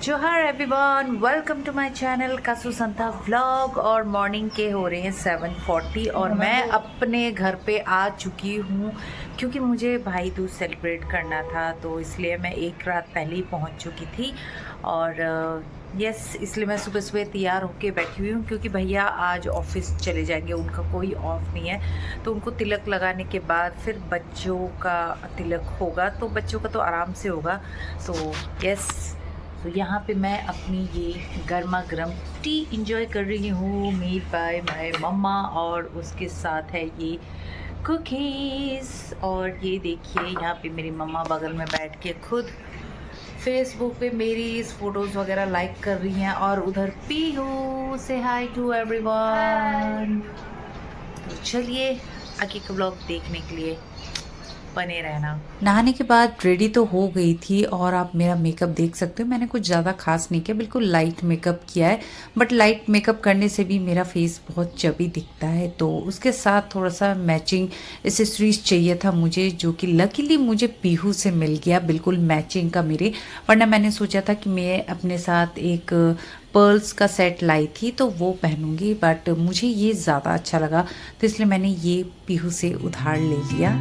जोहार everyone, welcome to my channel Kasu Santa vlog. और morning के हो रहे हैं 7:40 और मैं अपने घर पे आ चुकी हूँ क्योंकि मुझे भाई दूज सेलिब्रेट करना था, तो इसलिए मैं एक रात पहले ही पहुँच चुकी थी। और यस, इसलिए मैं सुबह सुबह तैयार होके बैठी हुई हूँ क्योंकि भैया आज ऑफिस चले जाएंगे, उनका कोई ऑफ नहीं है। तो उनको तिलक लगाने के बाद फिर बच्चों का तिलक होगा, तो बच्चों का तो आराम से होगा। तो यस, तो यहाँ पे मैं अपनी ये गर्मा गर्म टी इंजॉय कर रही हूँ, मेड बाय माय मम्मा। और उसके साथ है ये कुकीज़। और ये देखिए, यहाँ पे मेरी मम्मा बगल में बैठ के खुद फेसबुक पे मेरी फ़ोटोज़ वगैरह लाइक कर रही हैं। और उधर पीहू से हाय टू एवरीवन। तो चलिए आगे का ब्लॉग देखने के लिए बने रहना। नहाने के बाद रेडी तो हो गई थी और आप मेरा मेकअप देख सकते हो। मैंने कुछ ज़्यादा खास नहीं किया, बिल्कुल लाइट मेकअप किया है। बट लाइट मेकअप करने से भी मेरा फेस बहुत चबी दिखता है, तो उसके साथ थोड़ा सा मैचिंग एसेसरीज चाहिए था मुझे, जो कि लकीली मुझे पीहू से मिल गया, बिल्कुल मैचिंग का मेरे। वरना मैंने सोचा था कि मैं अपने साथ एक पर्ल्स का सेट लाई थी तो वो पहनूंगी, बट मुझे ये ज़्यादा अच्छा लगा, तो इसलिए मैंने ये पीहू से उधार ले लिया।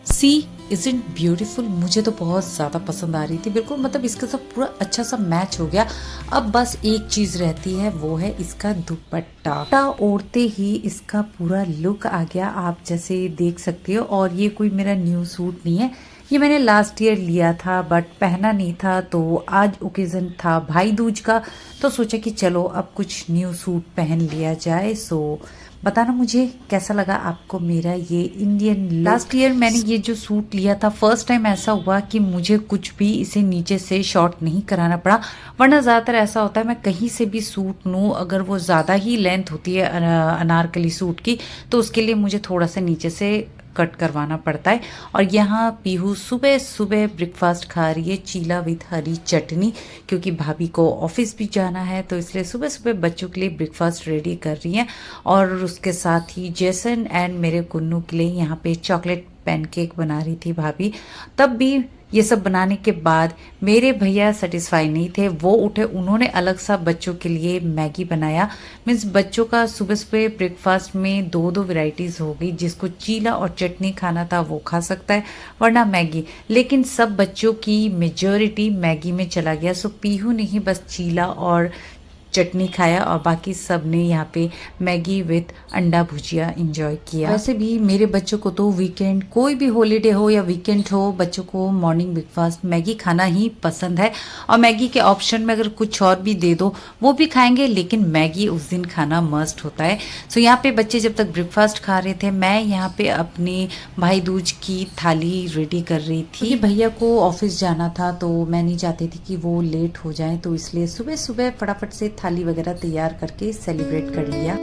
सी इज़न्ट ब्यूटीफुल, मुझे तो बहुत ज़्यादा पसंद आ रही थी, बिल्कुल मतलब इसके साथ पूरा अच्छा सा मैच हो गया। अब बस एक चीज़ रहती है, वो है इसका दुपट्टा। ओढ़ते ही इसका पूरा लुक आ गया, आप जैसे देख सकते हो। और ये कोई मेरा न्यू सूट नहीं है, ये मैंने लास्ट ईयर लिया था बट पहना नहीं था, तो आज ओकेज़न था भाई दूज का, तो सोचा कि चलो अब कुछ न्यू सूट पहन लिया जाए। सो बताना मुझे कैसा लगा आपको मेरा ये इंडियन। लास्ट ईयर मैंने ये जो सूट लिया था, फर्स्ट टाइम ऐसा हुआ कि मुझे कुछ भी इसे नीचे से शॉर्ट नहीं कराना पड़ा। वरना ज़्यादातर ऐसा होता है, मैं कहीं से भी सूट लूँ, अगर वो ज़्यादा ही लेंथ होती है अनारकली सूट की, तो उसके लिए मुझे थोड़ा सा नीचे से कट करवाना पड़ता है। और यहाँ पीहू सुबह सुबह ब्रेकफास्ट खा रही है, चीला विद हरी चटनी, क्योंकि भाभी को ऑफिस भी जाना है, तो इसलिए सुबह सुबह बच्चों के लिए ब्रेकफास्ट रेडी कर रही हैं। और उसके साथ ही जैसन एंड मेरे कुन्नू के लिए यहाँ पे चॉकलेट पैनकेक बना रही थी भाभी। तब भी ये सब बनाने के बाद मेरे भैया सेटिस्फाई नहीं थे, वो उठे, उन्होंने अलग सा बच्चों के लिए मैगी बनाया। मीन्स बच्चों का सुबह सुबह ब्रेकफास्ट में दो दो वेराइटीज़ हो गई, जिसको चीला और चटनी खाना था वो खा सकता है, वरना मैगी। लेकिन सब बच्चों की मेजॉरिटी मैगी में चला गया, सो पीहू ने ही बस चीला और चटनी खाया और बाकी सब ने यहाँ पे मैगी विथ अंडा भुजिया एंजॉय किया। वैसे भी मेरे बच्चों को तो वीकेंड, कोई भी हॉलीडे हो या वीकेंड हो, बच्चों को मॉर्निंग ब्रेकफास्ट मैगी खाना ही पसंद है। और मैगी के ऑप्शन में अगर कुछ और भी दे दो वो भी खाएंगे, लेकिन मैगी उस दिन खाना मस्ट होता है। सो यहाँ पे बच्चे जब तक ब्रेकफास्ट खा रहे थे, मैं यहाँ पे अपने भाई दूज की थाली रेडी कर रही थी। भैया को ऑफिस जाना था, तो मैं नहीं चाहती थी कि वो लेट हो जाए, तो इसलिए सुबह सुबह फटाफट से थाली वगैरह तैयार करके सेलिब्रेट कर लिया।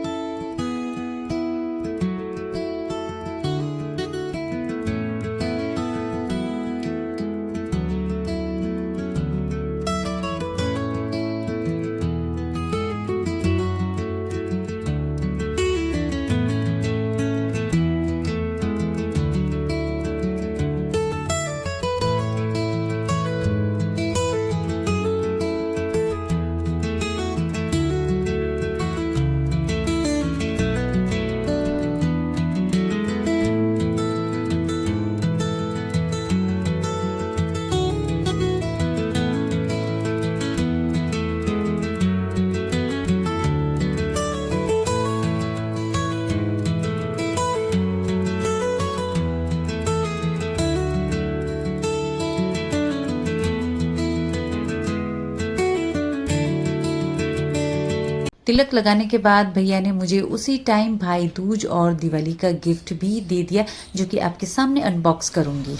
तिलक लगाने के बाद भैया ने मुझे उसी टाइम भाई दूज और दिवाली का गिफ्ट भी दे दिया, जो कि आपके सामने अनबॉक्स करूंगी।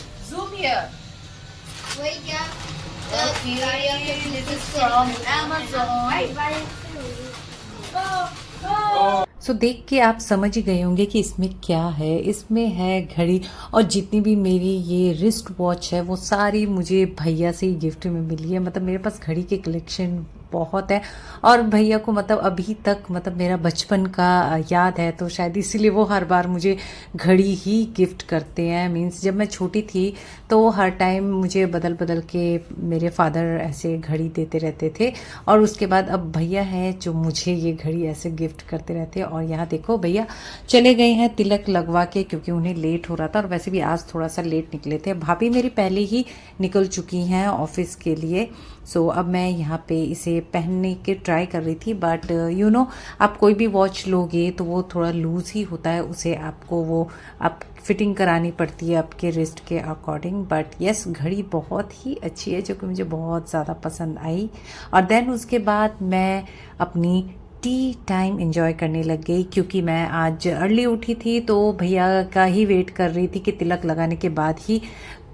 सो देख के आप समझ ही गए होंगे कि इसमें क्या है। इसमें है घड़ी, और जितनी भी मेरी ये रिस्ट वॉच है वो सारी मुझे भैया से ही गिफ्ट में मिली है। मतलब मेरे पास घड़ी के कलेक्शन बहुत है। और भैया को मतलब अभी तक मतलब मेरा बचपन का याद है, तो शायद इसीलिए वो हर बार मुझे घड़ी ही गिफ्ट करते हैं। मीन्स जब मैं छोटी थी तो हर टाइम मुझे बदल बदल के मेरे फादर ऐसे घड़ी देते रहते थे, और उसके बाद अब भैया हैं जो मुझे ये घड़ी ऐसे गिफ्ट करते रहते हैं। और यहाँ देखो भैया चले गए हैं तिलक लगवा के, क्योंकि उन्हें लेट हो रहा था, और वैसे भी आज थोड़ा सा लेट निकले थे। भाभी मेरी पहले ही निकल चुकी हैं ऑफिस के लिए। सो अब मैं यहाँ पे इसे पहनने के ट्राई कर रही थी, बट यू नो आप कोई भी वॉच लोगे तो वो थोड़ा लूज ही होता है, उसे आपको वो आप फिटिंग करानी पड़ती है आपके रिस्ट के अकॉर्डिंग। बट यस, घड़ी बहुत ही अच्छी है जो कि मुझे बहुत ज़्यादा पसंद आई। और देन उसके बाद मैं अपनी टी टाइम एंजॉय करने लग गई, क्योंकि मैं आज अर्ली उठी थी तो भैया का ही वेट कर रही थी कि तिलक लगाने के बाद ही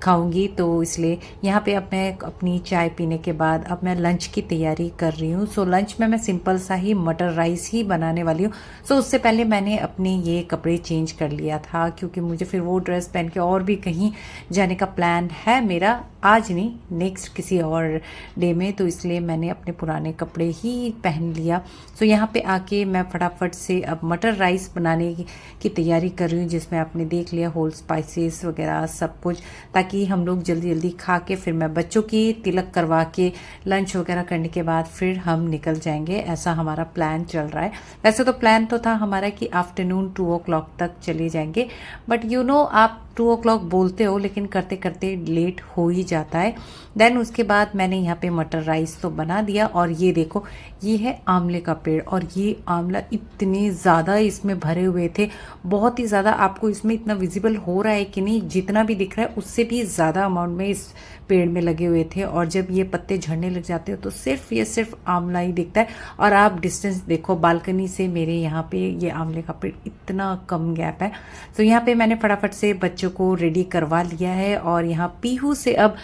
खाऊंगी। तो इसलिए यहाँ पे अब मैं अपनी चाय पीने के बाद अब मैं लंच की तैयारी कर रही हूँ। सो लंच में मैं सिंपल सा ही मटर राइस ही बनाने वाली हूँ। सो उससे पहले मैंने अपने ये कपड़े चेंज कर लिया था, क्योंकि मुझे फिर वो ड्रेस पहन के और भी कहीं जाने का प्लान है मेरा, आज नहीं नेक्स्ट किसी और डे में। तो इसलिए मैंने अपने पुराने कपड़े ही पहन लिया। सो यहाँ पे आके मैं फटाफट से अब मटर राइस बनाने की तैयारी कर रही हूँ, जिसमें आपने देख लिया होल स्पाइसेस वगैरह सब कुछ, ताकि हम लोग जल्दी जल्दी खा के फिर मैं बच्चों की तिलक करवा के लंच वगैरह करने के बाद फिर हम निकल जाएंगे। ऐसा हमारा प्लान चल रहा है। वैसे तो प्लान तो था हमारा कि आफ्टरनून 2 o'clock तक चले जाएंगे, बट यू नो आप 2 o'clock बोलते हो लेकिन करते करते लेट हो ही जाता है। देन उसके बाद मैंने यहाँ पे मटर राइस तो बना दिया, और ये देखो ये है आंवले का पेड़, और ये आंवला इतने ज़्यादा इसमें भरे हुए थे, बहुत ही ज़्यादा। आपको इसमें इतना विजिबल हो रहा है कि नहीं, जितना भी दिख रहा है उससे भी ज़्यादा अमाउंट में इस पेड़ में लगे हुए थे। और जब ये पत्ते झड़ने लग जाते हो तो सिर्फ आंवला ही दिखता है। और आप डिस्टेंस देखो बालकनी से मेरे यहाँ पे ये आंवले का पेड़ इतना कम गैप है। तो यहाँ पे मैंने फटाफट से बच्चों को रेडी करवा लिया है, और यहाँ पीहू से अब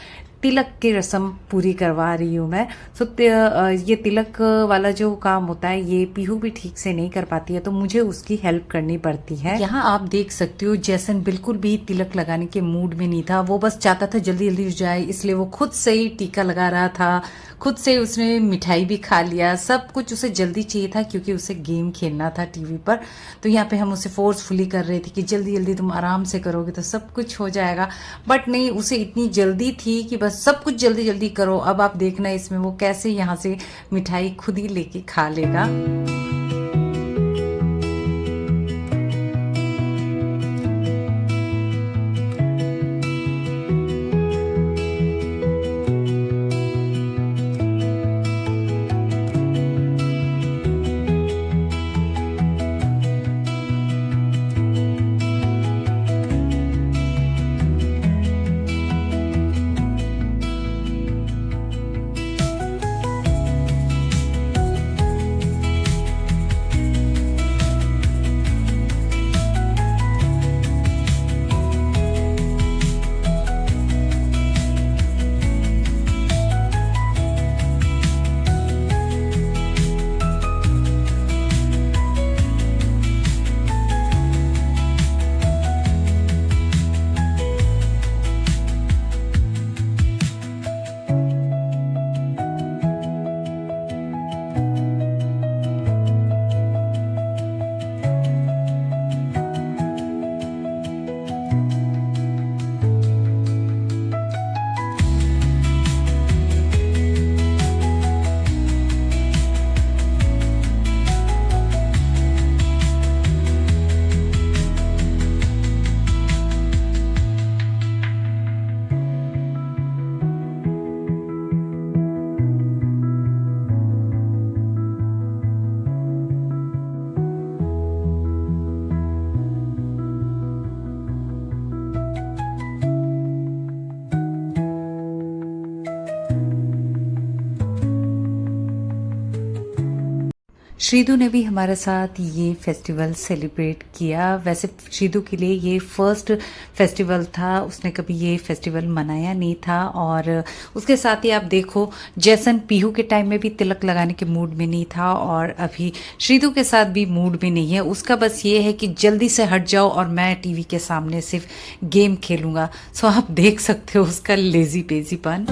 तिलक की रस्म पूरी करवा रही हूँ मैं। सो ये तिलक वाला जो काम होता है ये पीहू भी ठीक से नहीं कर पाती है, तो मुझे उसकी हेल्प करनी पड़ती है। यहाँ आप देख सकते हो जैसन बिल्कुल भी तिलक लगाने के मूड में नहीं था, वो बस चाहता था जल्दी जल्दी हो जाए, इसलिए वो खुद से ही टीका लगा रहा था, खुद से उसने मिठाई भी खा लिया, सब कुछ उसे जल्दी चाहिए था, क्योंकि उसे गेम खेलना था टीवी पर। तो यहाँ पे हम उसे फोर्सफुली कर रहे थे कि जल्दी जल्दी तुम आराम से करोगे तो सब कुछ हो जाएगा। बट नहीं, उसे इतनी जल्दी थी कि बस सब कुछ जल्दी जल्दी करो। अब आप देखना इसमें वो कैसे यहाँ से मिठाई खुद ही लेके खा लेगा। श्रीधु ने भी हमारे साथ ये फेस्टिवल सेलिब्रेट किया। वैसे श्रीधु के लिए ये फर्स्ट फेस्टिवल था, उसने कभी ये फेस्टिवल मनाया नहीं था। और उसके साथ ही आप देखो जैसन पीहू के टाइम में भी तिलक लगाने के मूड में नहीं था, और अभी श्रीधु के साथ भी मूड में नहीं है। उसका बस ये है कि जल्दी से हट जाओ और मैं टीवी के सामने सिर्फ गेम खेलूँगा। सो आप देख सकते हो उसका लेजी पेजीपन।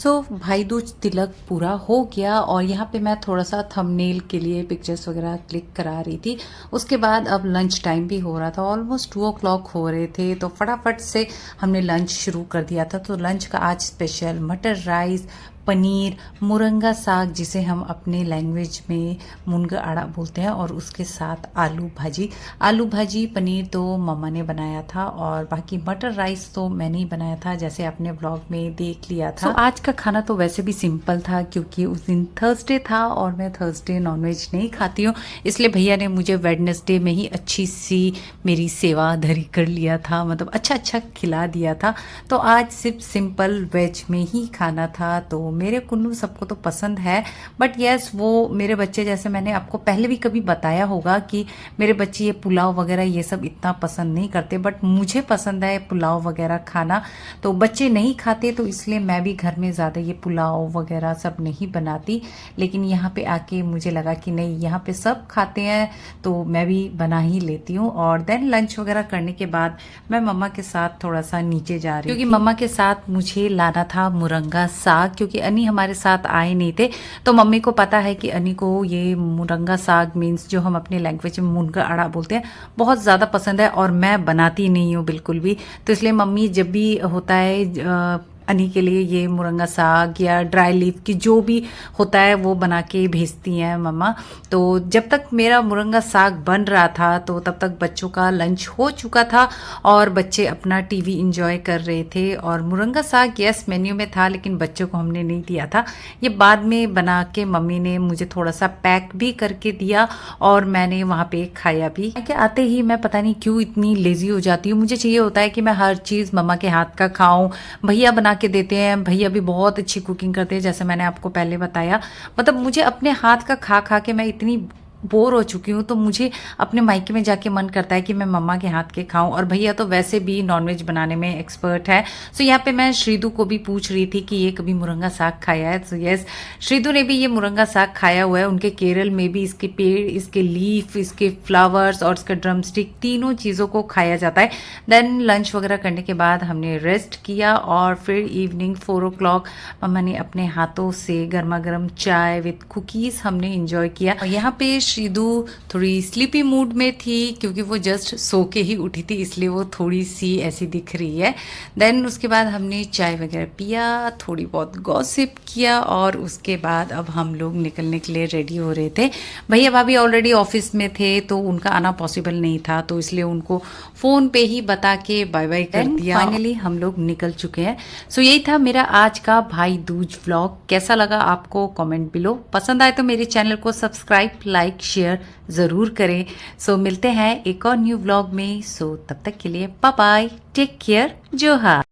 सो भाई दूज तिलक पूरा हो गया और यहाँ पे मैं थोड़ा सा थंबनेल के लिए पिक्चर्स वगैरह क्लिक करा रही थी। उसके बाद अब लंच टाइम भी हो रहा था, ऑलमोस्ट 2 o'clock हो रहे थे, तो फटाफट से हमने लंच शुरू कर दिया था। तो लंच का आज स्पेशल मटर राइस, पनीर, मुरंगा साग जिसे हम अपने लैंग्वेज में मुनगा आड़ा बोलते हैं, और उसके साथ आलू भाजी। आलू भाजी पनीर तो मम्मा ने बनाया था और बाकी मटर राइस तो मैंने ही बनाया था, जैसे आपने व्लॉग में देख लिया था। आज का खाना तो वैसे भी सिंपल था क्योंकि उस दिन थर्सडे था और मैं थर्सडे नॉनवेज नहीं खाती हूँ, इसलिए भैया ने मुझे वेडनेसडे में ही अच्छी सी मेरी सेवा धरी कर लिया था, मतलब अच्छा अच्छा खिला दिया था। तो आज सिर्फ सिंपल वेज में ही खाना था। तो मेरे कुन्नू सबको तो पसंद है, बट यस वो मेरे बच्चे, जैसे मैंने आपको पहले भी कभी बताया होगा कि मेरे बच्चे ये पुलाव वगैरह ये सब इतना पसंद नहीं करते, बट मुझे पसंद है पुलाव वगैरह खाना। तो बच्चे नहीं खाते तो इसलिए मैं भी घर में ज़्यादा ये पुलाव वगैरह सब नहीं बनाती, लेकिन यहाँ पे आके मुझे लगा कि नहीं, यहाँ पे सब खाते हैं तो मैं भी बना ही लेती हूँ। और देन लंच वगैरह करने के बाद मैं मम्मा के साथ थोड़ा सा नीचे जा रही हूँ क्योंकि मम्मा के साथ मुझे लाना था मुरंगा साग, क्योंकि अनी हमारे साथ आए नहीं थे। तो मम्मी को पता है कि अनी को ये मुरंगा साग मीन्स जो हम अपने लैंग्वेज में मुनगा आड़ा बोलते हैं बहुत ज़्यादा पसंद है, और मैं बनाती नहीं हूँ बिल्कुल भी। तो इसलिए मम्मी जब भी होता है अनी के लिए ये मुरंगा साग या ड्राई लीफ की जो भी होता है वो बना के भेजती हैं मम्मा। तो जब तक मेरा मुरंगा साग बन रहा था तो तब तक बच्चों का लंच हो चुका था और बच्चे अपना टीवी एंजॉय कर रहे थे। और मुरंगा साग यस मेन्यू में था, लेकिन बच्चों को हमने नहीं दिया था, ये बाद में बना के मम्मी ने मुझे थोड़ा सा पैक भी करके दिया और मैंने वहाँ पे खाया भी। कि आते ही मैं पता नहीं क्यों इतनी लेजी हो जाती हूँ, मुझे चाहिए होता है कि मैं हर चीज़ मम्मा के हाथ का खाऊं। भैया बना के देते हैं, भैया भी बहुत अच्छी कुकिंग करते हैं, जैसे मैंने आपको पहले बताया। मतलब मुझे अपने हाथ का खा खा के मैं इतनी बोर हो चुकी हूँ, तो मुझे अपने मायके में जाके मन करता है कि मैं मम्मा के हाथ के खाऊं। और भैया तो वैसे भी नॉनवेज बनाने में एक्सपर्ट है। सो यहाँ पे मैं श्रीदू को भी पूछ रही थी कि ये कभी मुरंगा साग खाया है। तो यस, श्रीदू ने भी ये मुरंगा साग खाया हुआ है। उनके केरल में भी इसके पेड़, इसके लीफ, इसके फ्लावर्स और इसका ड्रम स्टिक तीनों चीज़ों को खाया जाता है। देन लंच वगैरह करने के बाद हमने रेस्ट किया और फिर इवनिंग 4 o'clock मम्मा ने अपने हाथों से गर्मा गर्म चाय विद कुकीज़ हमने इंजॉय किया। और यहाँ पे श्रीदू थोड़ी स्लीपी मूड में थी क्योंकि वो जस्ट सो के ही उठी थी, इसलिए वो थोड़ी सी ऐसी दिख रही है। देन उसके बाद हमने चाय वगैरह पिया, थोड़ी बहुत गॉसिप किया और उसके बाद अब हम लोग निकलने के लिए रेडी हो रहे थे। भैया भाभी ऑलरेडी ऑफिस में थे तो उनका आना पॉसिबल नहीं था, तो इसलिए उनको फ़ोन पे ही बता के बाय बाय कर दिया। फाइनली हम लोग निकल चुके हैं। सो यही था मेरा आज का भाई दूज व्लॉग। कैसा लगा आपको कमेंट बिलो, पसंद आए तो मेरे चैनल को सब्सक्राइब, लाइक, शेयर ज़रूर करें। सो मिलते हैं एक और न्यू व्लॉग में। सो तब तक के लिए बाय बाय, टेक केयर, जोहार।